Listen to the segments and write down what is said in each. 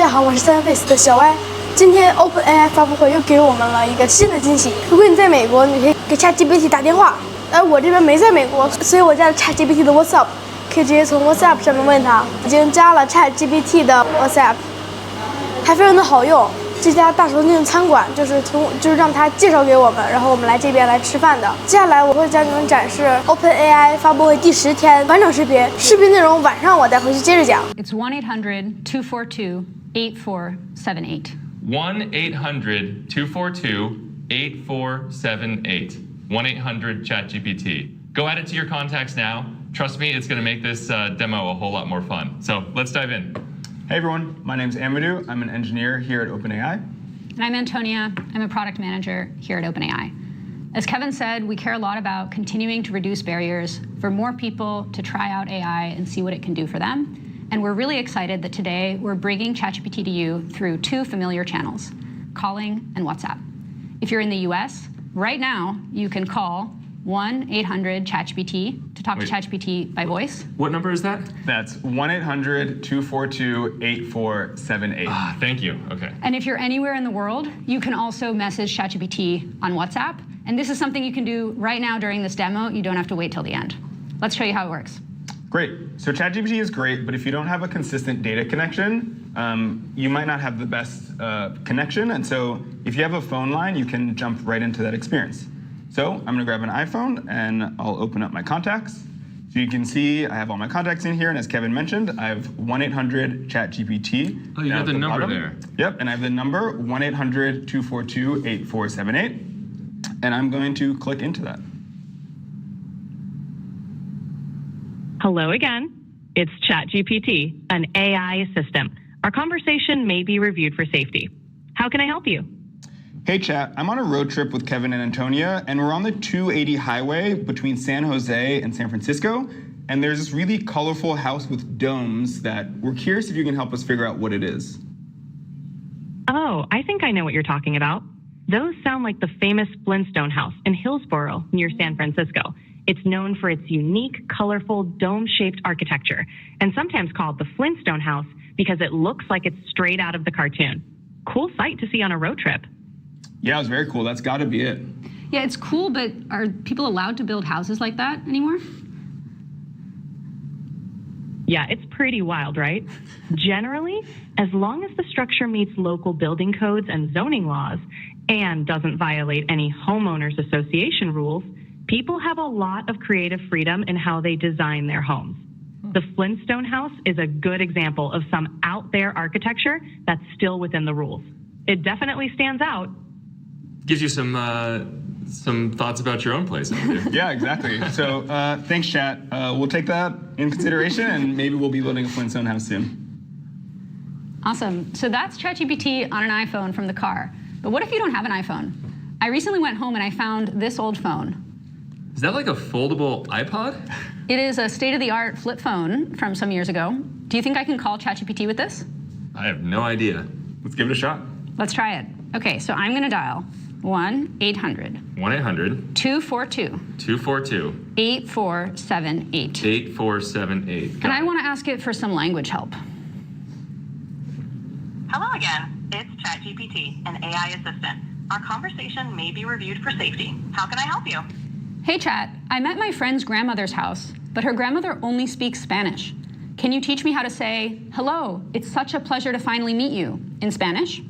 家好，我是3face 的小歪。今天 openAI 发布会又给我们了一个新的惊喜。如果你在美国，你可以给 ChatGPT 打电话。而我这边没在美国，所以我加了 ChatGPT 的 WhatsApp， 可以直接从 WhatsApp 上面问他。已经加了 ChatGPT 的 WhatsApp， 还非常的好用。这家大熟定餐馆就是让他介绍给我们，然后我们来这边来吃饭的。接下来我会将你们展示 openAI 发布会第10天完整视频，视频内容晚上我带回去接着讲。It's 1-800-242-8478. 1-800-242-8478. 1-800-ChatGPT. Go add it to your contacts now. Trust me, it's going to make this demo a whole lot more fun. So let's dive in. Hey everyone, my name's Amadou. I'm an engineer here at openAI. And I'm Antonia. I'm a product manager here at openAI. As Kevin said, we care a lot about continuing to reduce barriers for more people to try out AI and see what it can do for them. And we're really excited that today we're bringing ChatGPT to you through two familiar channels, calling and WhatsApp. If you're in the US, right now you can call 1-800-ChatGPT to talk to ChatGPT by voice. What number is that? That's 1-800-242-8478. Ah, thank you. Okay. And if you're anywhere in the world, you can also message ChatGPT on WhatsApp. And this is something you can do right now during this demo. You don't have to wait till the end. Let's show you how it works. Great. So ChatGPT is great, but if you don't have a consistent data connection, you might not have the best connection. And so if you have a phone line, you can jump right into that experience. So I'm gonna grab an iPhone and I'll open up my contacts. So you can see I have all my contacts in here, and as Kevin mentioned, I have 1-800-ChatGPT. Oh, you got the number there. Yep, and I have the number 1-800-242-8478. And I'm going to click into that. Hello again. It's ChatGPT, an AI assistant. Our conversation may be reviewed for safety. How can I help you? Hey Chat, I'm on a road trip with Kevin and Antonia, and we're on the 280 highway between San Jose and San Francisco, and there's this really colorful house with domes that we're curious if you can help us figure out what it is. Oh, I think I know what you're talking about. Those sound like the famous Flintstone house in Hillsboro near San Francisco. It's known for its unique, colorful, dome-shaped architecture, and sometimes called the Flintstone house because it looks like it's straight out of the cartoon. Cool sight to see on a road trip. Yeah, it was very cool. That's gotta be it. Yeah, it's cool, but are people allowed to build houses like that anymore? Yeah, it's pretty wild, right? Generally, as long as the structure meets local building codes and zoning laws and doesn't violate any homeowners association rules, people have a lot of creative freedom in how they design their homes. The Flintstone house is a good example of some out there architecture that's still within the rules. It definitely stands out. Gives you some thoughts about your own place. Yeah, exactly. So thanks, Chat. We'll take that in consideration, and maybe we'll be building a Flintstone house soon. Awesome. So that's ChatGPT on an iPhone from the car. But what if you don't have an iPhone? I recently went home and I found this old phone. Is that like a foldable iPod? It is a state-of-the-art flip phone from some years ago. Do you think I can call ChatGPT with this? I have no idea. Let's give it a shot. Let's try it. Okay, so I'm gonna dial 1-800. 1-800-242. 8478. 8478. And I want to ask it for some language help. Hello again. It's ChatGPT, an AI assistant. Our conversation may be reviewed for safety. How can I help you? Hey, Chat. I met my friend's grandmother's house, but her grandmother only speaks Spanish. Can you teach me how to say, "Hello, it's such a pleasure to finally meet you," in Spanish?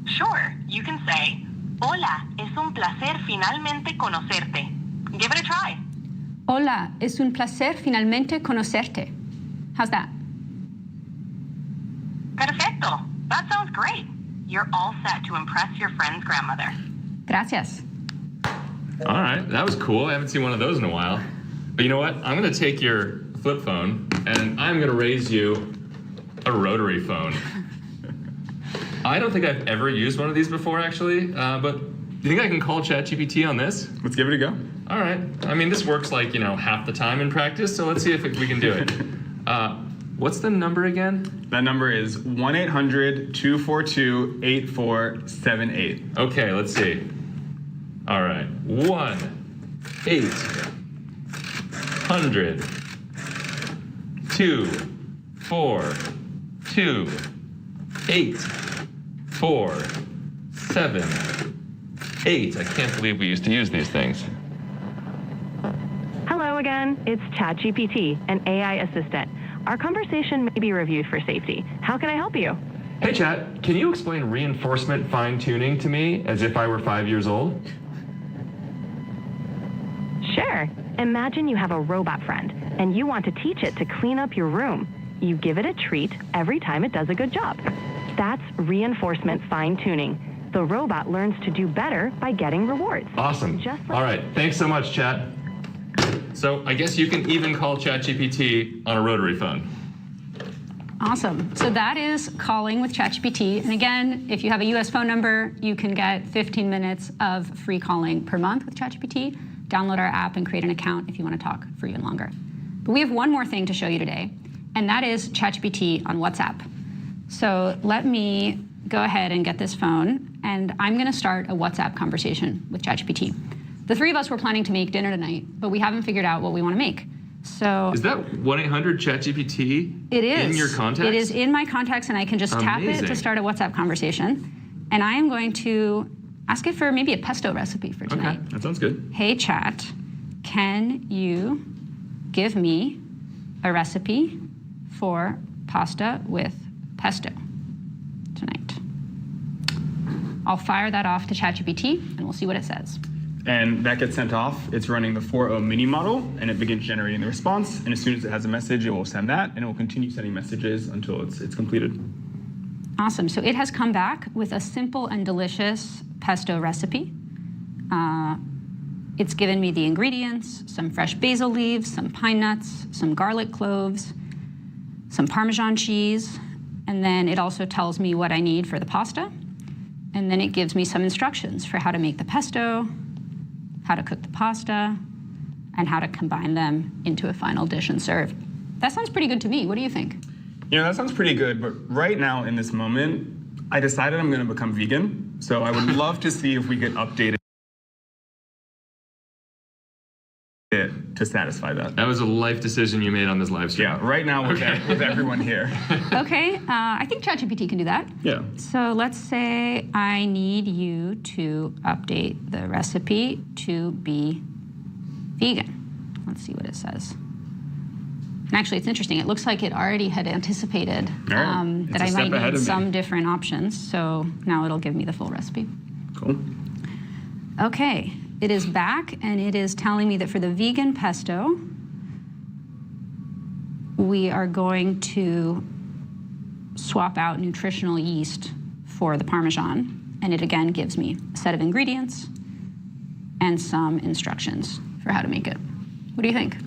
Sure. You can say, "Hola, es un placer finalmente conocerte." Give it a try. Hola, es un placer finalmente conocerte. How's that? Perfecto. That sounds great. You're all set to impress your friend's grandmother. Gracias. All right, that was cool. I haven't seen one of those in a while. But you know what? I'm gonna take your flip phone and I'm gonna raise you a rotary phone. I don't think I've ever used one of these before, actually, but do you think I can call ChatGPT on this? Let's give it a go. All right. I mean, this works like, half the time in practice, so let's see if we can do it. What's the number again? That number is 1-800-242-8478. Okay, let's see. All right. 1-800-242 2, 8, 4, 7, 8. I can't believe we used to use these things. Hello again, it's ChatGPT, an AI assistant. Our conversation may be reviewed for safety. How can I help you? Hey Chat, can you explain reinforcement fine-tuning to me as if I were 5 years old? Sure. Imagine you have a robot friend, and you want to teach it to clean up your room. You give it a treat every time it does a good job. That's reinforcement fine-tuning. The robot learns to do better by getting rewards. Awesome. All right, thanks so much, Chat. So I guess you can even call ChatGPT on a rotary phone. Awesome. So that is calling with ChatGPT. And again, if you have a US phone number, you can get 15 minutes of free calling per month with ChatGPT. Download our app and create an account if you want to talk for even longer. But we have one more thing to show you today, and that is ChatGPT on WhatsApp. So let me go ahead and get this phone, and I'm going to start a WhatsApp conversation with ChatGPT. The three of us were planning to make dinner tonight, but we haven't figured out what we want to make. So is that 1-800-ChatGPT it is. In your contacts? It is in my contacts, and I can just tap it to start a WhatsApp conversation. And I am going to ask it for maybe a pesto recipe for tonight. Okay, that sounds good. Hey, Chat, can you give me a recipe for pasta with pesto tonight? I'll fire that off to ChatGPT, and we'll see what it says. And that gets sent off. It's running the 4.0 mini model, and it begins generating the response. And as soon as it has a message, it will send that, and it will continue sending messages until it's completed. Awesome. So it has come back with a simple and delicious pesto recipe. It's given me the ingredients, some fresh basil leaves, some pine nuts, some garlic cloves, some Parmesan cheese, and then it also tells me what I need for the pasta. And then it gives me some instructions for how to make the pesto, how to cook the pasta, and how to combine them into a final dish and serve. That sounds pretty good to me. What do you think? You know, that sounds pretty good, but right now in this moment, I decided I'm going to become vegan. So I would love to see if we could update it to satisfy that. That was a life decision you made on this live stream. Yeah, right now with everyone here. Okay, I think ChatGPT can do that. Yeah. So let's say I need you to update the recipe to be vegan. Let's see what it says. And actually, it's interesting. It looks like it already had anticipated that I might need some different options. So now it'll give me the full recipe. Cool. Okay, it is back, and it is telling me that for the vegan pesto, we are going to swap out nutritional yeast for the Parmesan. And it again gives me a set of ingredients and some instructions for how to make it. What do you think?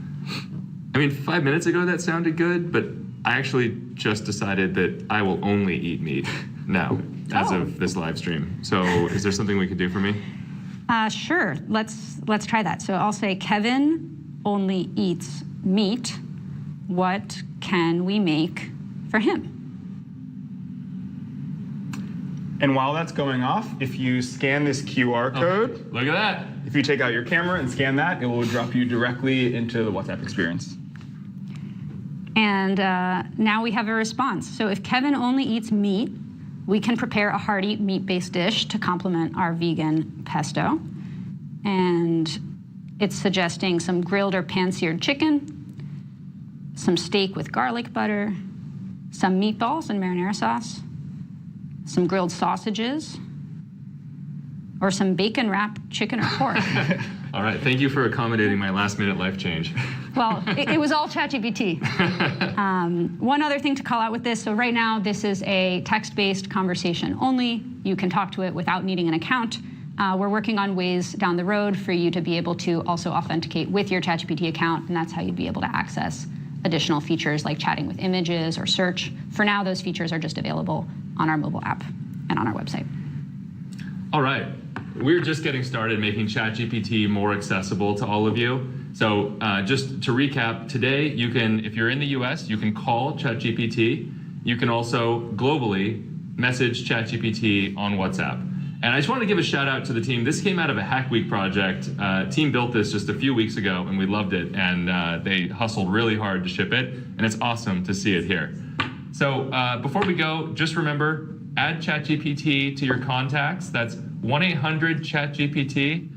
I mean, 5 minutes ago that sounded good, but I actually just decided that I will only eat meat now as of this live stream. So is there something we could do for me? Sure, let's try that. So I'll say Kevin only eats meat. What can we make for him? And while that's going off, if you scan this QR code, look at that. If you take out your camera and scan that, it will drop you directly into the WhatsApp experience. And now we have a response. So if Kevin only eats meat, we can prepare a hearty meat-based dish to complement our vegan pesto. And it's suggesting some grilled or pan-seared chicken, some steak with garlic butter, some meatballs and marinara sauce, some grilled sausages, or some bacon-wrapped chicken or pork. All right, thank you for accommodating my last-minute life change. Well, it was all ChatGPT. One other thing to call out with this, so right now this is a text-based conversation only. You can talk to it without needing an account. We're working on ways down the road for you to be able to also authenticate with your ChatGPT account, and that's how you'd be able to access additional features like chatting with images or search. For now, those features are just available on our mobile app and on our website. All right, we're just getting started making ChatGPT more accessible to all of you. So just to recap, today you can, if you're in the US, you can call ChatGPT. You can also globally message ChatGPT on WhatsApp. And I just want to give a shout out to the team. This came out of a Hack Week project. Team built this just a few weeks ago, and we loved it. And they hustled really hard to ship it, and it's awesome to see it here. So before we go, just remember, add ChatGPT to your contacts. That's 1-800-ChatGPT.